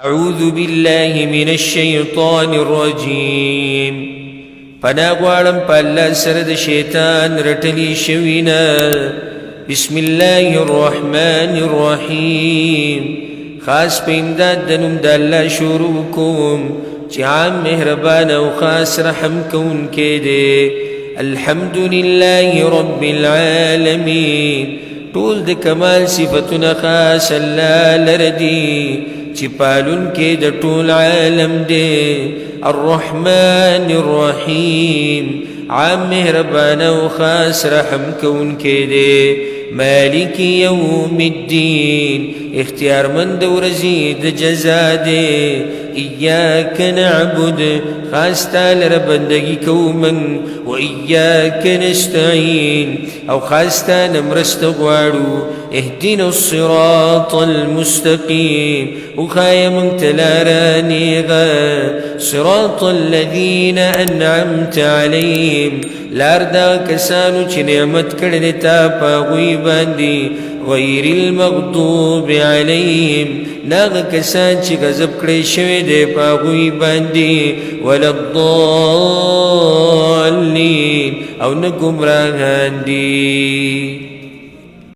أعوذ بالله من الشيطان الرجيم پناه غواړم په الله سره د شیطان رټلی شوي نه. بسم الله الرحمن الرحیم. خاص په امداد د نوم د الله شروع کوم چې عام مهربان او خاص رحم کوونکی دی. الحمد لله رب العالمین. ټول د کمال صفتونه خاص الله لره دي چې پالون کې د ټول عالم دی. الرحمن الرحیم. عام مهربان او خاص رحم کوونکی دی. مالک یوم الدین. اختیار مند ورځې د جزا دی. ایاک نعبد. خاص تعالی را بندگی کومن. و ایاک نستعین. او خاص تعالی مرسته غواړو. اهدنا الصراط المستقيم. وخايا من تلارانيغا صراط الذين أنعمت عليهم. لاردا كسانو چه نعمت کردی تا پاغوی باندی. غیر المغضوب عليهم. ناغ کسان چه غضب کردی شوی دی پاغوی باندی. ولا الضالين. او نگمراهان دی.